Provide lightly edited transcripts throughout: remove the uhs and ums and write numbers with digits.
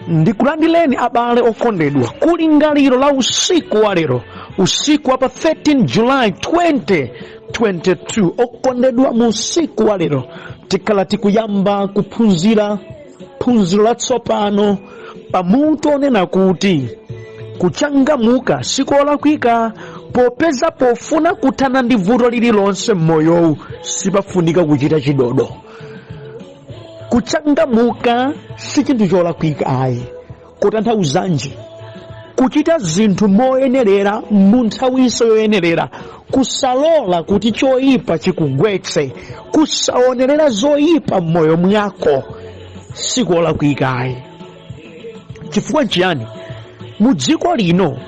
Ndikulandileni abale okondedwa kuli lingaliro la usiku wa lero, usiku wa pa 13 July 2022. Okondedwa mu usiku wa lero tikhala tikuyamba kuphunzira phunziro latsopano pamutu onena kuti kuchangamuka sikolakwika, popeza pofuna kuthana ndi vuto lililonse m'moyowu sipafunika kuchita chidodo. Kuchangamuka si chinthu cholakwika ayi, kutanthauzanji kuchita zinthu moyenerera mu nthawinso yoyenerera, kusalola kuti choyipa chikugwetse, kusaonerera zoyipa m'moyo mwako sikolakwika ayi. Chifukwa nchiyani? Mu dziko lino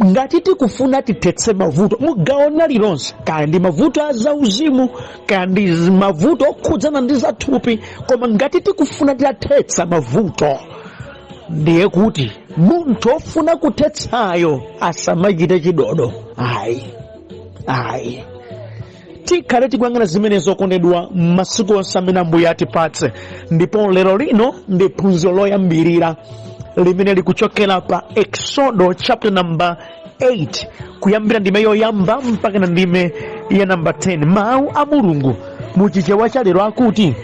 ngati tikufuna tithetse mavuto mugawo lilonse, kaya ndi mavuto a zauzimu, kaya ndi mavuto okhudzana ndi zathupi, koma ngati tikufuna tiathetsa mavuto, ndiye kuti munthu ofuna kuthetsayo asamachite chidodo ayi. Tikhale tikuyang'ana zimenezo okondedwa masiku onse amene Ambuye atipatse, ndipo lero lino ndi phunziro loyambirira limene likuchokera pa Exodo chapter number 8 kuyambira ndime yoyamba mpaka na ndime ya number 10. Mawu a Mulungu muchichewa cha lero akuti,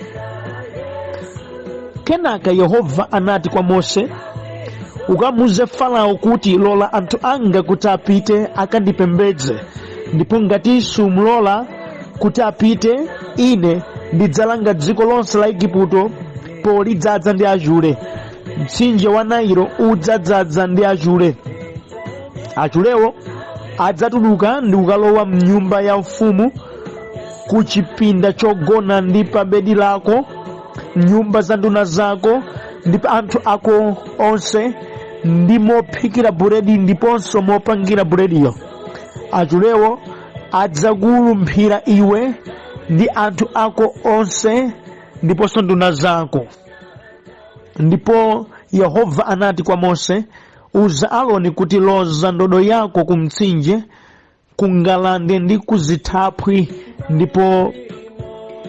kenaka Yehova anati kwa Mose, ukamuze Farao kuti lola anthu anga kuti apite akandipembedze, ndipo ngati sumulola kuti apite, ine ndidzalanga dziko lonse la Igupto polidzaza ndi achule. Mtsinje wa Nailo udzadzaza ndi achule. Achulewo adzatuluka ndi kukalowa mnyumba ya ufumu, ku chipinda chogona ndi pa bedi lako, nyumba za nduna zako ndi pa anthu ako onse, ndi mophikira buledi ndiponso mopangira bulediyo. Achulewo adzakulumphira iwe ndi anthu ako onse ndiponso nduna zako. Ndipo Yehova anati kwa Mose, uza Aaroni kuti loza ndodo yako ku mtsinje, ku ngalande ndi ku zithaphwi, ndipo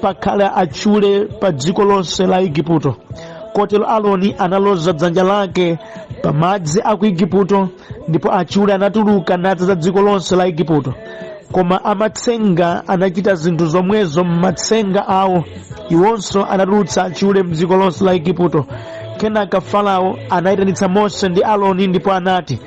pakhale achule pa dziko lonse la Igupto. Kotero Aaroni analoza dzanja lake pa madzi a ku Igupto, ndipo achule anatuluka nadzaza dziko lonse la Igupto. Koma amatsenga anachita zinthu zomwezo m'matsenga awo, iwonso anatulutsa achule m'dziko lonse la Igupto. Kenaka Farao anayitanitsa Mose ndi Aaroni ndipo anati,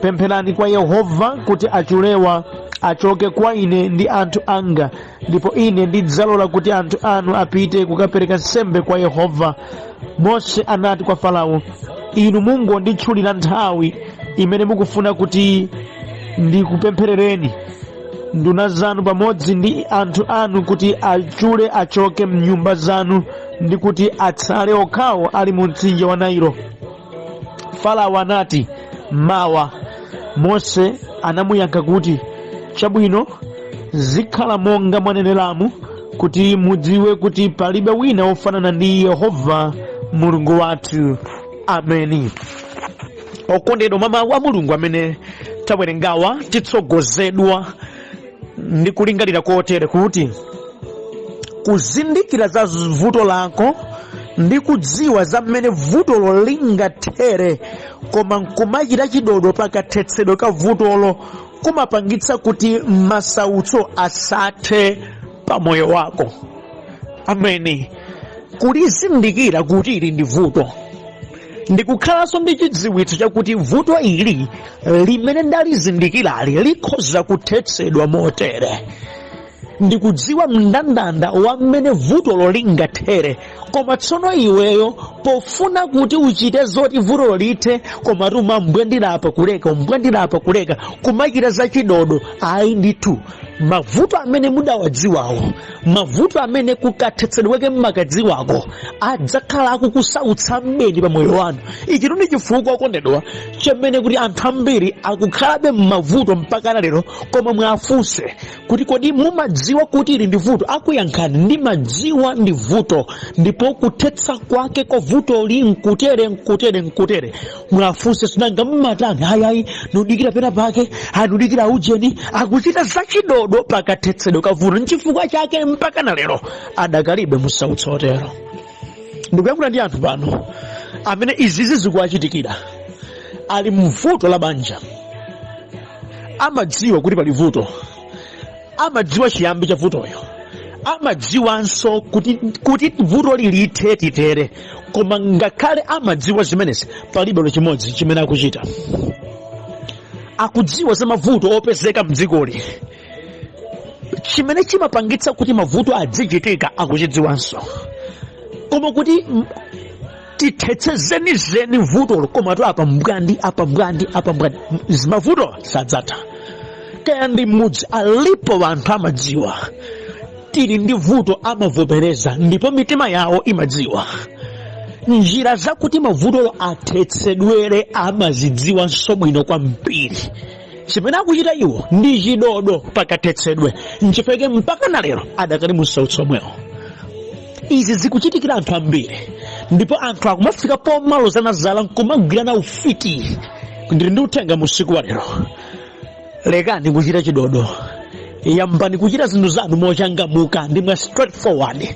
pempherani kwa Yehova kuti achulewa achoke kwa ine ndi anthu anga, ndipo ine ndidzalola kuti anthu anu apite kukapereka nsembe kwa Yehova. Mose anati kwa Farao, inu mungonditchulira nthawi imene mukufuna kuti ndikupempherereni nduna zanu pamodzi ndi anthu anu kuti achule achoke mnyumba zanu ndi kuti atsale okhawo ali mu mtsinje wa Nailo. Farao anati, mawa. Mose anamuyankha kuti, chabwino, zikhala monga mwaneneramu, kuti mudziwe kuti palibe wina wofanana ndi Yehova Mulungu wathu. Ameni. Okondedwa mawu a Mulungu amene tawerengawa titsogozedwa ndi kulingalira kotere kuti kuzindikira za vuto lako ndi kudziwa za mmene vutolo lingathere, koma nkumachita chidodo pakathetsedwe ka vutolo kumapangitsa kuti masautso asathe pa moyo wako. Ameni. Kulizindikira kuti ili ndi vuto, ndikukhalanso ndi chidziwitso chakuti vuto ili limene ndalizindikirali likhoza kuthetsedwa motere. Ndikudziwa mndandanda wa mmene vutolo lingathere, koma tsono iweyo pofuna kuti uchite zoti vutolo lithe, koma mbwandira kuleka kumachita za chidodo, ayi ndithu mavuto amene mudawadziwawo, mavuto amene kukathetsedweke mmakadziwako adzakhala akukusautsa mbedi pa moyo wanu. Ichi ndi chifukwa okondedwa chimene kuti anthu ambiri akukhalabe m'mavuto mpaka lero, koma mwafunse kuti kodi mumadziwa kuti ili ndi vuto? Akuyankhani, ndimadziwa ndi vuto, ndipo kuthetsa kwake kwa vuto li nkutere. Mwafunse sinanga mmatani, ayi nudikira pena pake, anudikira ujeni, akuchita za chidodo pakathetsedwe ka vuto. Nchifukwa chake mpaka na lero adakalibe musautso otero. Ndikuyankhula ndi anthu pano amene izizi zikuwachitikira ali mvuto la banja, amadziwa kuti pali vuto, amadziwa chiyambi cha vutoyo, amadziwanso kuti vuto lilithe titere, koma ngakhale amadziwa zimenezi palibe chimodzi chimene akuchita. Akudziwa za mavuto opezeka mdzikoli, chimene chimapangitsa kuti mavuto adzichitika akuchidziwanso, koma kuti tithetse zenizeni vutolo koma tu apa mbwandi zimavuto sadzatha. Kaya ndi mudzi alipo vanthu amadziwa tili ndi vuto, amavomereza, ndipo mitima yawo imadziwa njira zakuti mavutolo athetsedwere, amazidziwanso bwino kwambiri. Chimene akuchita iwo ndi chidodo pakathetsedwe, nchifeke mpaka na lero adakali musautso omwewo. Izi zikuchitikira anthu ambiri, ndipo anthu akumafika pomalo zanazala nkumagwirana ufiti. Ndili ndi uthenga musiku wa lero: lekani kuchita chidodo, yambani kuchita zinthu zanu mochangamuka ndi mwa straightforward.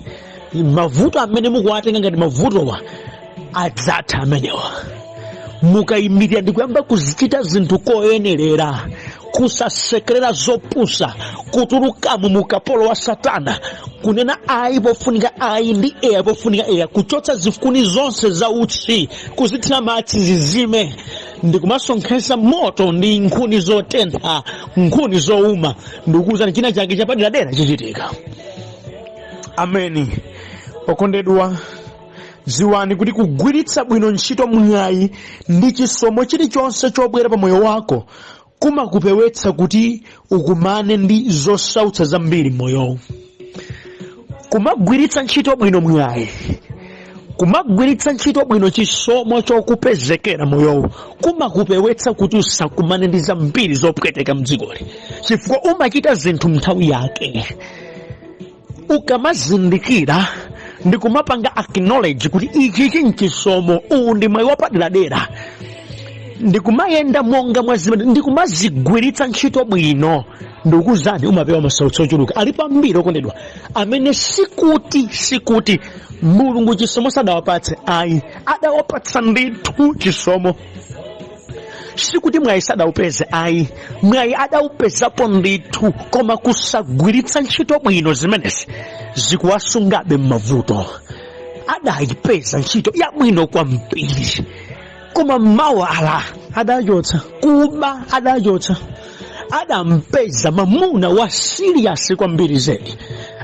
Mavuto amene mukuwatenga ngati mavutowa adzatha amenewa. Mukayimirira ndi kuyamba kuzichita zinthu koyenerera, kusasekerera zopusa, kutulukamo mukapolo wa Satana, kunena ayi pofunika ayi ndi eya pofunika eya, kuchotsa zifukuni zonse za utsi, kuzithira madzi zizime, ndi kumasonkhetsa moto ndi nkhuni zotentha, nkhuni zowuma, ndikuwuzani china chake chapadera chichitika. Ameni. Okondedwa, ziwani kuti kugwiritsa bwino ntchito mwayi ndi chisomo chilichonse chobwera pa moyo wako kumakupewetsa kuti ukumane ndi zosautsa zambiri m'moyowo. Kumagwiritsa ntchito bwino mwayi, kumagwiritsa ntchito bwino chisomo chokupezekera moyowo kumakupewetsa kuti usakumane ndi zambiri zopweteka mdzikoli, chifukwa umachita zinthu nthawi yake. Ukamazindikira ndi kumapanga acknowledge kuti ichi nchisomo, uwu ndi mwayi wapaderadera, ndi kumayenda monga mwa zimene, ndi kumazigwiritsa ntchito bwino, ndikuwuzani umapewa masautso ochuluka. Alipo ambiri okondedwa amene sikuti Mulungu chisomo sadawapatse, ayi adawapatsa ndithu chisomo. Sikuti mwayi sadawupeze, ayi mwayi adawupezapo ndithu, koma kusagwiritsa ntchito bwino zimenezi zikuwasungabe m'mavuto. Adayipeza ntchito yabwino kwambiri, koma mawala adachotsa, kuba adachotsa, adampeza mamuna wa serious kwambiri zedi.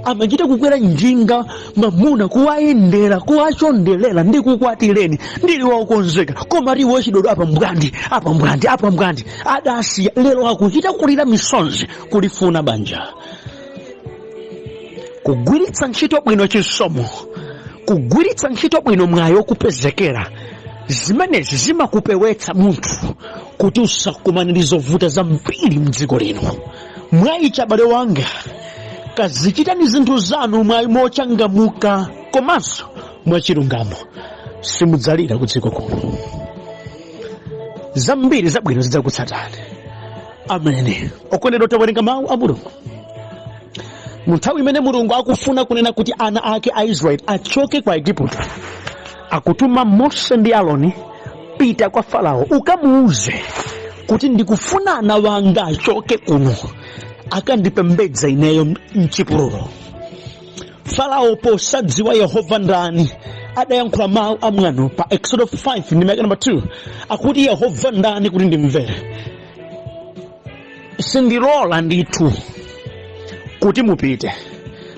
Amachita kukwera njinga mamuna, kuwayendera, kuwachondelera ndi kukwatireni ndili wakukonzeka, koma liwo chidodo apa mbwandi adasiya. Lero akuchita kulira misonzi kulifuna banja. Kugwiritsa ntchito bwino chisomo, kugwiritsa ntchito bwino mwayi wokupezekera, zimenezi zimakupewetsa munthu kuti usakumane ndi zovuta zambiri mdziko lino. Mwayi chabale wanga, kazichitani zinthu zanu mwayi mochangamuka komanso mwachilungamo, simudzalira ku dziko kuno. Zambiri zabwino zidzakutsatani. Ameni. Okondedwa, tawerenga mawu a Mulungu. Munthawi imene Mulungu akufuna kunena kuti ana ake a Israeli achoke kwa Igupto, akutuma Mose ndi Aaroni, pita kwa Farao ukamuuze kuti ndikufuna ana wanga achoke kuno akandipembedza ineyo mchipululu. Farao posadziwa Yehova ndani, adayankhula mawu amwano pa Exodus 5 ndi number 2, akuti Yehova ndani kuti ndimvere, sindilola ndithu kuti mupite.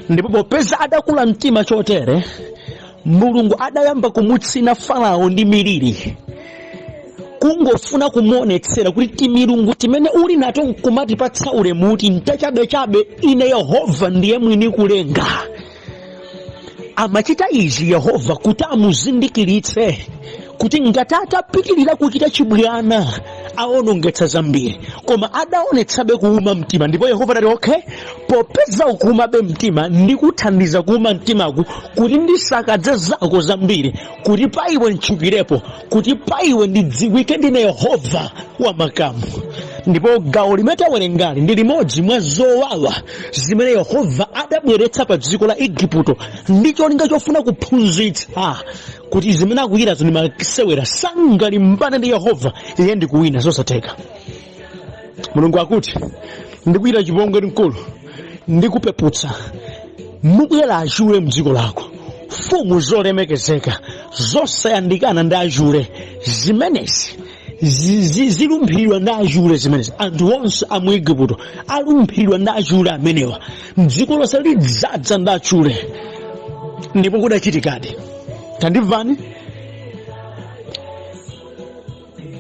Ndipo popeza adakula mtima chotere, Mulungu adayamba kumutsina Farao ndi miliri, kungofuna kumuonetsera kuti timilungu timene uli nato nkumatipatsa ulemu kuti ntachabechabe, ine Yehova ndiye mwini kulenga. Amachita izi Yehova kuti amuzindikiritse kuti ngati atapitirira kuchita chibwana aonongetsa zambiri, koma adaonetsabe kuuma mtima. Ndipo Yehova adati okay, popeza ukuumabe mtima ndikuthandiza kuuma mtimaku kuti ndisakadze zako zambiri, kuti pa iwe ntchukirepo, kuti pa iwe ndidziwike ndine Yehova wa makamu. ndipo gawo limene tawerengali ndi limodzi mwa zowawa zimene Yehova adabweretsa pa dziko la Igupto ndi cholinga chofuna kuphunzitsa kuti zimene akuchitazo ndi masewera, sangalimbane ndi Yehova iye ndi kuwina zosatheka. Mulungu akuti ndikuchita chipongwe mkulu ndikupeputsa mubwera achule mdziko lako, mfumu zolemekezeka zosayandikana ndi achule zimenezi zilumphidwa ndi achule zimenezi. Anthu onse a mu Igupto alumphidwa ndi achule amenewa, mdziko lonse lidzaza ndi achule. Ndipo kudachitikadi, tandimvani,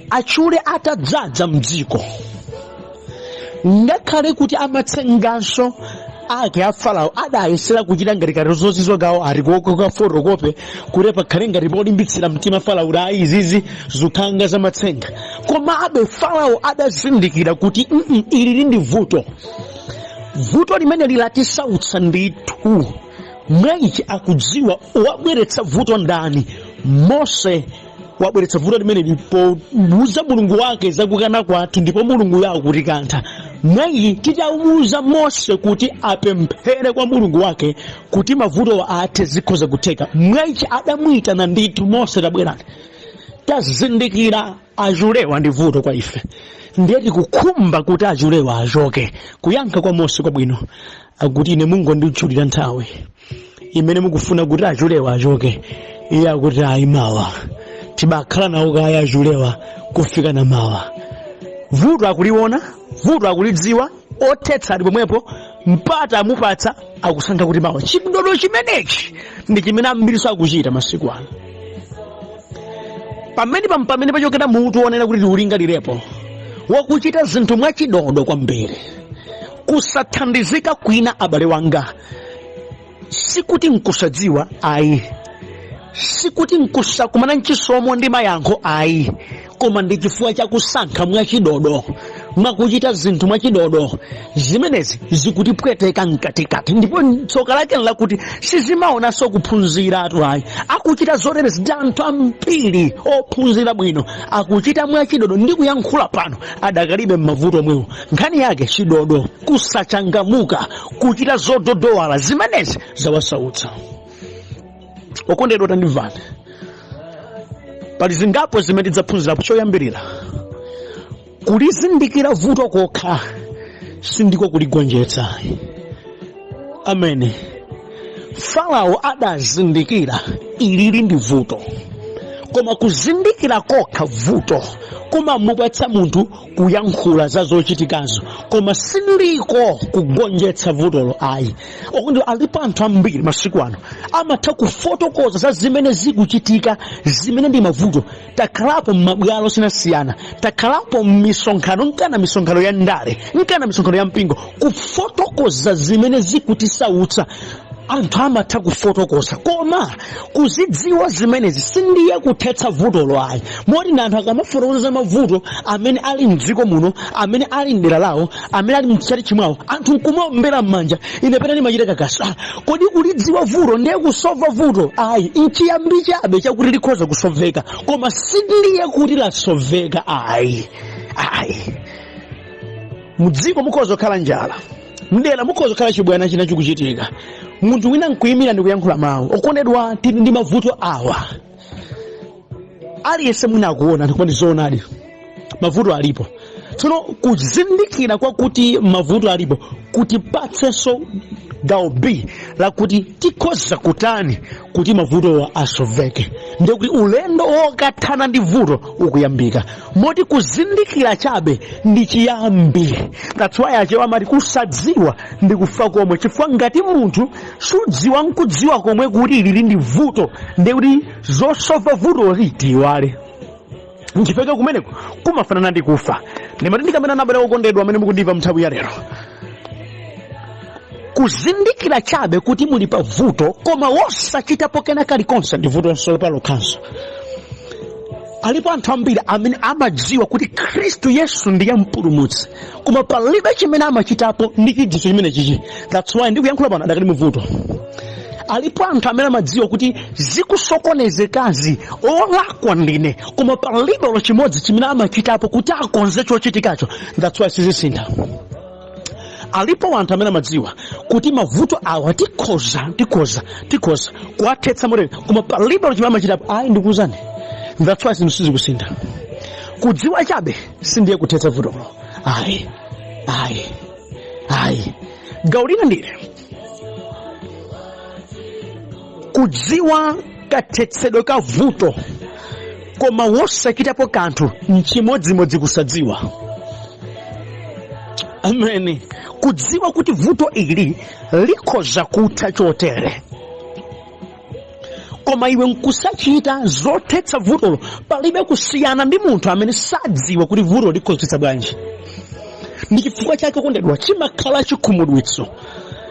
achule atadzaza mdziko, ngakhale kuti amatsenganso ake a Farao adayesera kuchita ngati kati zozizwa gawo ari kokaforokope kuti pakhale ngati polimbitsira mtima Farao la izizi zukhanga za matsenga. Koma abe Farao adazindikira kuti ili ndi vuto limene lilatisautsa ndithu. Mwaichi akudziwa wabweretsa vuto ndani. Mose wabweretsa vuto limene lipomuuza Mulungu wake zakukana kwathu, ndipo Mulungu yawo kuti kantha. Mwaichi titamuuza Mose kuti apemphere kwa Mulungu wake kuti mavuto athe zikhoza kutheka. Mwaichi adamuyitana ndithu Mose, tabwerani tazindikira achulewa ndi vuto kwa ife, ndiye tikukhumba kuti achulewa achoke. Kuyankha kwa Mose kwabwino akuti ine mungonditchulira nthawi imene mukufuna kuti achulewa achoke. Iye akuti ayi, mawa tibakhala nawo kaya achulewa kufika na mawa. Vuto akuliona, vuto akulidziwa, othetsa ali pomwepo, mpata amupatsa akusankha kuti mawa. Chidodo chimenechi ndi chimene ambiriso akuchita masiku ano. Pamene pachokera mutu wonena kuti tiulingalirepo wakuchita zinthu mwachidodo kwambiri, kusathandizika kwina abale wanga sikuti nkusadziwa ayi, sikuti nkusakumana nchisomo ndi mayankho ayi, koma ndi chifukwa chakusankha mwachidodo, mwakuchita zinthu mwachidodo. Zimenezi zikutipweteka mkatikati, ndipo tsoka lake lakuti sizimaonanso kuphunzira atu ayi. Akuchita zotere ndi anthu ambiri ophunzira bwino, akuchita mwachidodo ndi kuyankhula pano adakalibe m'mavuto omwewo. Nkhani yake chidodo, kusachangamuka, kuchita zododowala, zimenezi zawasautsa. Okondedwa tandimvani, pali zingapo zimene tidzaphunzirapo. Choyambirira, kulizindikira vuto kokha sindiko kuligonjetsa. Amene Farao adazindikira ilili ndi vuto, koma kuzindikira kokha vuto kumamupatsa munthu kuyankhula za zochitikazo, koma sindiko kugonjetsa vutolo ayi. Okundi alipo anthu ambiri masiku ano amatha kufotokoza za zimene zikuchitika, zimene ndi mavuto. Takhalapo m'mabwalo sinasiyana, takhalapo m'misonkhano, nkana misonkhano ya ndale, nkana misonkhano ya mpingo, kufotokoza zimene zikutisautsa. Anthu amatha kufotokoza, koma kuzidziwa zimenezi sindiye kuthetsa vuto lwayi. Moti na anthu akamafotokoza mavuto amene ali mdziko muno, amene ali mdera lawo, amene ali mchati chimwawo, anthu nkumaombera m'manja, ine pena ndimachita kakasa. Kodi kulidziwa vuto ndiye kusova vuto ayi, nchiyambi chabe chakuti likhoza kusoveka, koma sindiye kuti lasoveka ayi. Mudziko mukhoza kukhala njala, mdera mukhoza kukhala chibwana china chikuchitika, munthu wina nkuyimira ndi kuyankhula mawu. Okondedwa, tili ndi mavuto awa. Aliyense mwina akuona ndipo zoonadi mavuto alipo. Tsono kuzindikira kwakuti mavuto alipo kutipatsenso gawo B lakuti tikhoza kutani kuti mavuto asoveke. Ndiye kuti ulendo wokathana ndi vuto ukuyambika. Moti kuzindikira chabe ndi chiyambi. That's why achewa amati kusadziwa ndi kufa komwe. Chifukwa ngati munthu sudziwa nkudziwa komwe kuti ili ndi vuto, ndiye kuti zosova vuto litiwale. Nchifukwa kumeneko kumafanana ndi kufa. Ndimati ndikamena nabale okondedwa amene mukundiva mnthawi ya lero, kuzindikira chabe kuti muli pa vuto koma wosachitapo kena kalikonse ndi vuto nsolo palo kanso. Alipo anthu ambiri amene amadziwa kuti Khristu Yesu ndiye mpulumutsi, koma palibe chimene amachitapo ndi chidziso chimene chichi. That's why ndikuyankhula pano adakali muvuto. alipo anthu amene amadziwa kuti zikusokonezekazi olakwa ndine, koma palibe chimodzi chimene amachitapo kuti akonze chochitikacho. That's why sizisintha. Alipo anthu amene amadziwa kuti mavuto awa tikhoza kuwathetsa motere, koma palibe chimene amachitapo. Ayi ndikuwuzani, that's why zinthu sizikusintha. Kudziwa chabe sindiye kuthetsa vutolo. Ayi gawo lina ndile kudziwa kathetsedwe ka vuto, koma wosachitapo kanthu nchimodzimodzi kusadziwa. Amen. Kudziwa kuti vuto ili likhoza kutha chotere, koma iwe nkusachita zothetsa vutolo, palibe kusiyana ndi munthu amene sadziwa kuti vuto likhoza bwanji. Ndi chifukwa chake kondedwa, chimakhala chikhumudwitso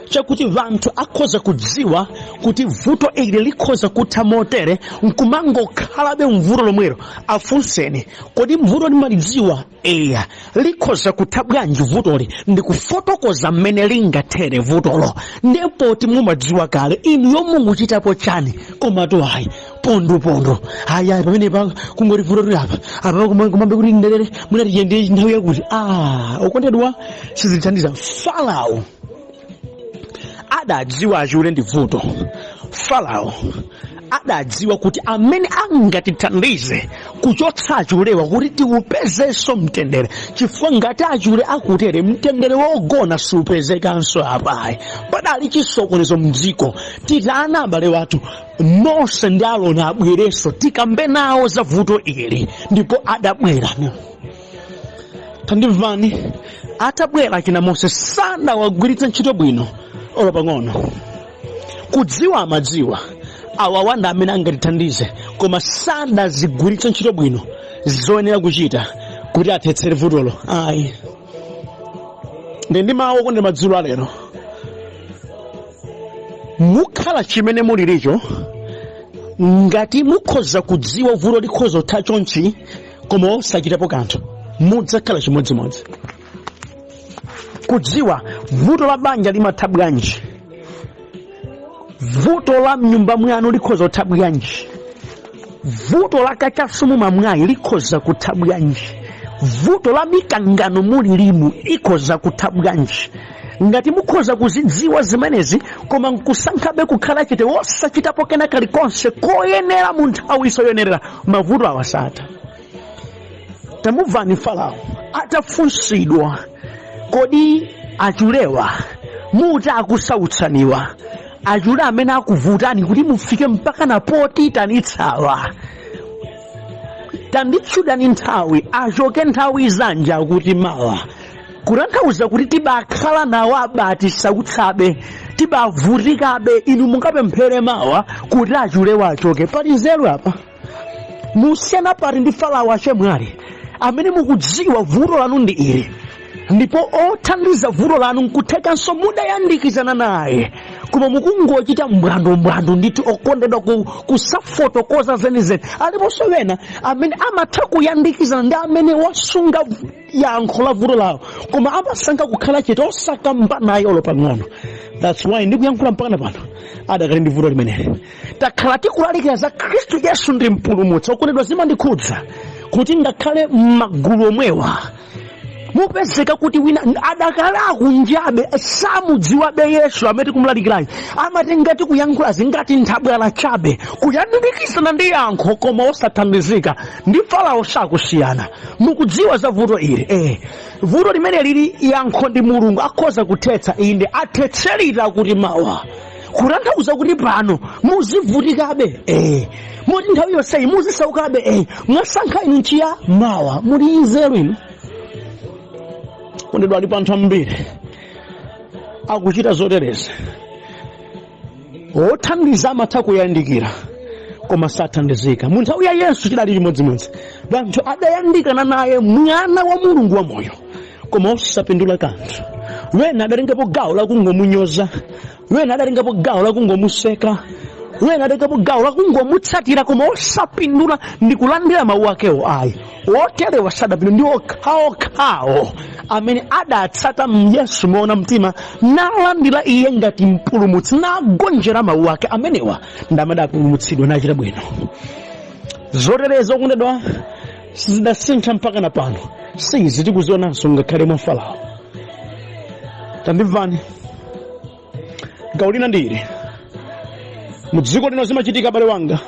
chakuti vanthu akhoza kudziwa kuti vuto ili likhoza kutha motere, nkumangokhalabe mvuto lomwero. Afunseni, kodi mvuto limalidziwa likhoza kutha bwanji vutoli? Ndikufotokoza mmene lingathere vutolo. Ndipo timumadziwa kale inu yomungu chitapo chani, koma to pondo aya pamene pa kungoti vuto lili apa kumambe kuti ndelere munatiyende nthawi yakuti. Okondedwa, sizithandiza. Farao adadziwa achule ndi vuto. Farao adadziwa kuti amene angatithandize kuchotsa achulewa kuti tiupezenso mtendere, chifukwa ngati achule akutere mtendere wogona supezekanso apayi. Padali chisokonezo mdziko, titana abale wathu Mose ndi Aaroni abwerenso tikambe nawo za vuto ili. Ndipo adabwera. Tandimvani, atabwera kina Mose sanawagwiritse ntchito bwino olo pang'ono. Kudziwa amadziwa awawanda amene angatithandize, koma sanazigwiritse ntchito bwino zoyenera kuchita kuti athetsere vutolo. Ayi ndi mawu okondedwa madzulo alero, mukhala chimene mulilicho ngati mukhoza kudziwa vuto likhoza kutha chonchi koma osachitapo kanthu, mudzakhala chimodzimodzi. Kudziwa vuto la banja limatha bwanji, vuto la mnyumba mwanu likhoza kutha bwanji, vuto la kachasumu mamwayi likhoza kutha bwanji, vuto la mikangano mulilimu likhoza kutha bwanji. Ngati mukhoza kuzidziwa zimenezi koma nkusankhabe kukhala chete wosachitapo kena kalikonse koyenera mu nthawi yoyenerera, mavuto awasatha. Tamumvani Farao atafunsidwa, kodi achulewa muta akusautsaniwa, achule amene akuvutani kuti mufike mpaka napoti tanitsawa, tanditchudani nthawi, achoke nthawi zanja kuti mawa. Kutanthauza kuti tibakhala nawo abati sautsabe, tibavutikabe, inu mungapemphere mawa kuti achulewa achoke. Pali nzeru apa. Musiyana pali ndi Farao achemwali amene mukudziwa vuto lanu ndi ili, ndipo othandiza vuto lanu nkuthekanso mudayandikizana naye, koma mukungochita mbwando ndithu okondedwa kusafotokoza zenizeni. Aliponso wena amene amatha kuyandikizana ndi amene wasunga yankho la vuto lawo, koma amasankha kukhala chete osakamba naye olo pang'ono. That's why ndikuyankhula mpaka pano adakali ndi vuto limeneli. Takhala tikulalikira za Khristu Yesu ndi mpulumutsi. Okondedwa, zimandikhudza kuti ngakhale m'magulu omwewa mupezeka kuti wina adakala akunjabe samudziwabe Yesu amene tikumulalikirayo, amati ngati kuyankhula zingati nthabwala chabe kuyandikizana ndi yankho koma osathandizika. Ndi Farao sakusiyana. Mukudziwa za vuto ili, vuto limene lili yankho ndi Mulungu akhoza kuthetsa, inde athetserita kuti mawa. Kutanthauza kuti pano muzivutikabe, moti nthawi yonseyi muzisaukabe, mwasankha inu nchiya mawa, muli nzeru inu. Kondedwa, alipo anthu ambiri akuchita zotereza, othandiza amatha kuyandikira koma sathandizika. Mu nthawi ya Yesu chidali chimodzimodzi, vanthu adayandikana naye mwana wa Mulungu wa moyo koma osapindula kanthu. Wena adatengapo gawo la kungomunyoza, wena adatengapo gawo la kungomuseka, wena atekapo gawo lakungomutsatira koma osapindula ndi kulandira mawu akewo ayi. Oterewa sadapindula ndi okhaokhawo amene adatsata Yesu moona mtima nalandira iye ngati mpulumutsi nagonjera mawu ake, amenewa ndi amene adapulumutsidwa nachita bwino. Zotereza okondedwa sizidasintha mpaka na pano, sizi tikuzionanso ngakhale mwa Farao. Tandimvani, gawo lina ndili mu dziko lino zimachitika abale wanga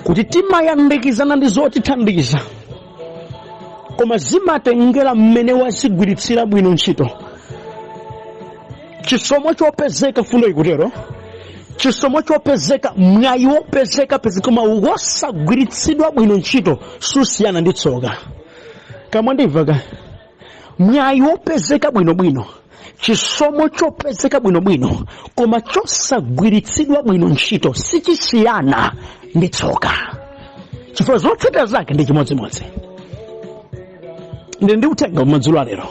kuti timayandikizana ndi zotithandiza, koma zimatengera mmene wazigwiritsira bwino ntchito. Chisomo chopezeka fundo ikutero, chisomo chopezeka, mwayi wopezeka koma wosagwiritsidwa bwino ntchito susiyana ndi tsoka. Kama ndimva mwayi wopezeka bwinobwino, chisomo chopezeka bwinobwino koma chosagwiritsidwa bwino ntchito sichisiyana ndi tsoka. Chifukwa zotsatira zake ndi chimodzimodzi. Ndi uthenga madzulo alero,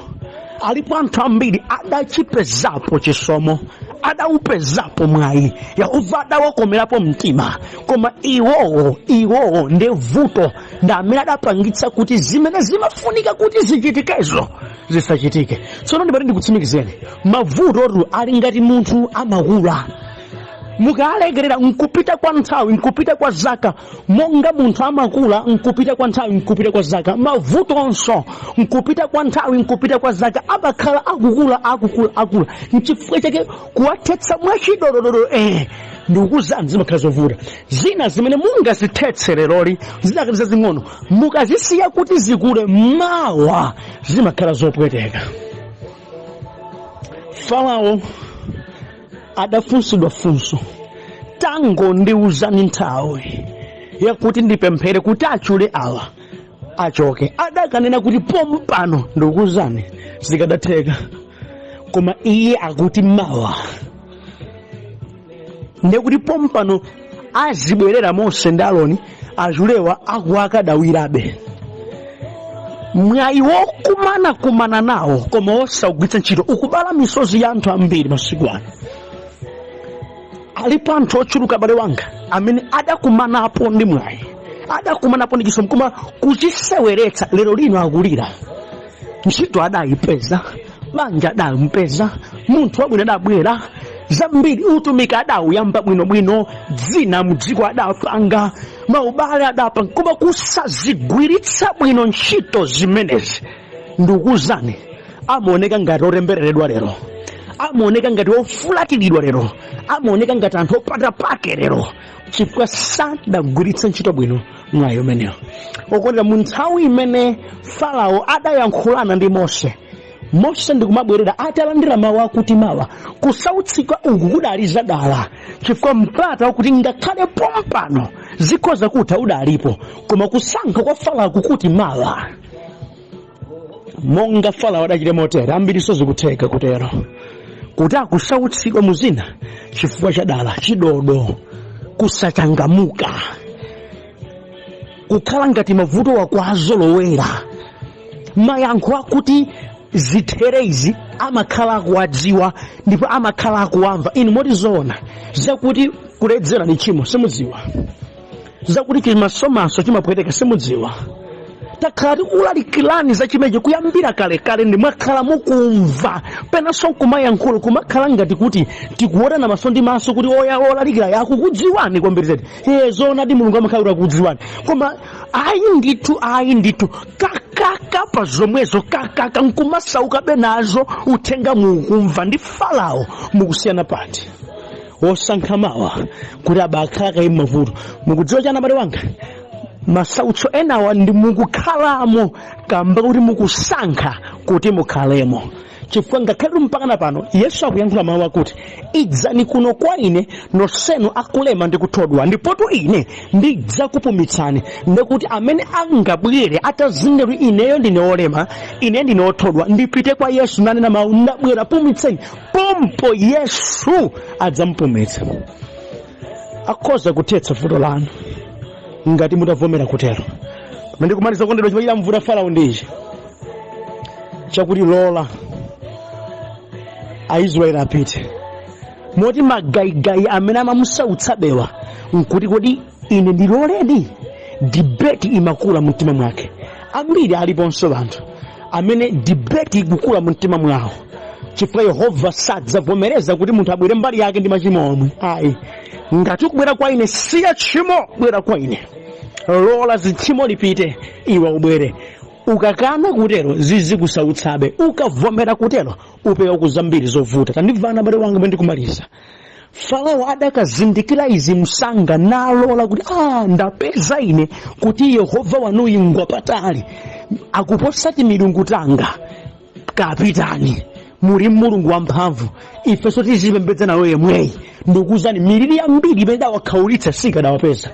alipo anthu ambiri adachipezapo chisomo, adaupezapo mwayi, Yehova adawakomerapo mtima, koma iwowo ndi vuto ndi amene adapangitsa kuti zimene zimafunika kuti zichitikezo zisachitike. Tsono ndibati ndikutsimikizeni, mavuto ali ngati munthu amakula. Mukalekerera nkupita kwa nthawi, nkupita kwa zaka, monga munthu amakula nkupita kwa nthawi, nkupita kwa zaka, mavuto onso nkupita kwa nthawi, nkupita kwa zaka, amakhala akukula. Nchifukwa chake kuwathetsa mwachidolodolo ndikuzani zimakhala zovuta. Zina zimene mungazithetse leroli zidakaliza zing'ono, mukazisiya kuti zikule mawa zimakhala zopweteka. Farao adafunsidwa funso, tango ndiuzani nthawi yakuti ndipemphere kuti achule awa achoke. Adakanena kuti pompano ndikuzani zikadatheka, koma iye akuti mawa. Ndekuti pompano azibwerera Mose ndi Aaroni achulewa akadawirabe. Mwayi wokumana nawo koma osagwiritsa ntchito ukubala misozi ya anthu ambiri masiku ano. Alipo anthu ochuluka abale wanga amene adakumanapo ndi mwayi, adakumanapo ndi chisomo, koma kuchiseweretsa lero lino akulira. Ntchito adayipeza, banja adampeza, munthu wabwino adabwera, zambiri utumiki adawuyamba bwinobwino, dzina mudziko adapanga, maubale adapanga, koma kusazigwiritsa bwino ntchito zimenezi ndikuzani amaoneka ngati otembereredwa lero, amaoneka ngati ofulatiridwa lero, amaoneka ngati anthu opata pake lero, chifukwa sadagwiritsa ntchito bwino mwayi umenewo. Okondera, mu nthawi imene Farao adayankhulana ndi Mose ndikumabwerera atalandira mawu akuti mawa kusautsika uku kudaliza dala, chifukwa mpata wakuti ngakhale pompano zikhoza kutha udalipo, koma kusankha kwa Farao kukuti mawa. Monga Farao adachita motere, ambiri sizikutheka kutero, kuti akusautsidwa muzina chifukwa cha dala, chidodo, kusachangamuka, kukhala ngati mavuto wakwazolowera. Mayankho akuti zithere izi amakhala akuwadziwa ndipo amakhala akuwamva. Inu moti zoona zakuti kuledzera ni chimo simudziwa, zakuti chimasomaso chimapweteka simudziwa. Takhala tikulalikirani za chimeje kuyambira kale ndi mwakhala mukumva, penanso nkumayankhula kumakhala ngati kuti tikuona maso ndi maso kuti olalikira yakukudziwani kwambiri zedi. Zoona di Mulungu amakhala akudziwani, koma ayi ndithu kakaka pa zomwezo kakaka nkumasauka benazo uthenga mukumva. Ndi Farao mukusiyana pati wosankha mawa kuti abakhala mavuto. Mukudziwa chana abale wanga, masautso enawa ndi mukukhalamo kamba kuti mukusankha kuti mukhalemo. Chifukwa ngakhale mpaka pano Yesu akuyankhula mawu akuti idzani kuno kwa ine nosenu akulema ndi kuthodwa, ndipotu ine ndidzakupumitsani. Ndikuti amene angabwere atazindikira ineyo ndine olema, ine ndine othodwa, ndipite kwa Yesu nanena mawu ndabwera pumitseni, pompo Yesu adzamupumitsa. Akhoza kuthetsa vuto lanu ngati mutavomera kutero. Ndikumaliza kondedwa chimachita mvuta Farao ndichi chakuti lola Aisraeli apite, moti magayigayi amene amamusautsabewa nkuti kodi ine ndiloledi. Debate imakula mumtima mwake. Ambiri aliponso anthu amene debate ikukula mumtima mwawo chifukwa Yehova sadzavomereza kuti munthu abwere mbali yake ndi machimo omwe. Ayi, ngati ukubwera kwa ine siya tchimo, bwera kwa ine, lola zitchimo lipite, iwe ubwere. Ukakana kutero zizikusautsabe, ukavomera kutero upewa kuzambiri zovuta. Tandimvana bale wanga ndikumaliza. Farao adakazindikira izi msanga nalola kuti ndapeza ine kuti Yehova wanuyi ngwapatali akuposati milungu tanga. Kapitani muri mulungu wamphamvu, ifeso tizipembedza nayo yemweyi. Ndikuzani miliri yambiri imene dawakhaulitsa sikadawapeza,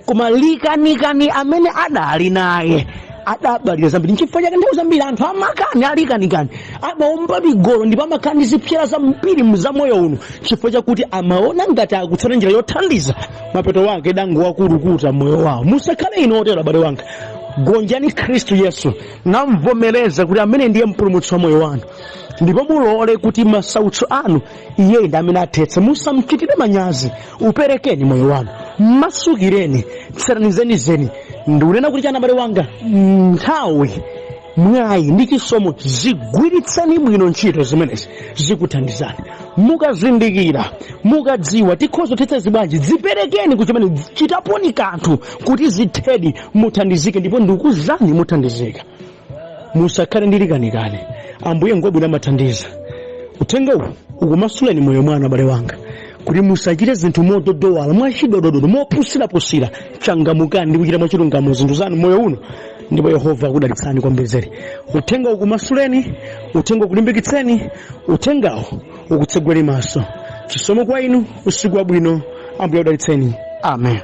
koma likanikani amene adali naye adabalira zambiri. Nchifukwa chake nthawi zambiri anthu amakani alikanikani amaomba migolo ndipo amakani zipyera zambiri mzamoyo uno chifukwa chakuti amaona ngati akutsata njira yothandiza mapeto wake dango wakulukuta moyo wawo. Musakhale ino otero abale wanga, gonjani Khristu Yesu namvomereza kuti amene ndiye mpulumutsi wa moyo wanu, ndipo mulole kuti masautso anu iye ndi amene athetsa. Musamchitire manyazi, uperekeni moyo wanu, masukireni, tseranizeni. Ndikunena kuti chana abale wanga, nthawi mwayi ndi chisomo zigwiritsani bwino ntchito zimenezi zikuthandizani. Mukazindikira, mukadziwa tikhozo thetsa zibwanji, ziperekeni kuti chimene chitaponi kanthu kuti zithedi muthandizike, ndipo ndikuzani muthandizika. Musakhale ndi likanikani, Ambuye ngobwera mathandiza. Uthenga uwu ukumasuleni moyo mwanu abale wanga, kuti musachite zinthu mododowala, mwachidododo, mopusirapusira. Changamukani ndi kuchita mwachilungamo zinthu zanu moyo uno, ndipo Yehova akudalitsani kwambiri. Uthenga ukumasuleni, uthenga ukulimbikitseni, uthengawo ukutseguleni maso. Chisomo kwa inu, usiku wabwino. Ambuye akudalitseni. Amen.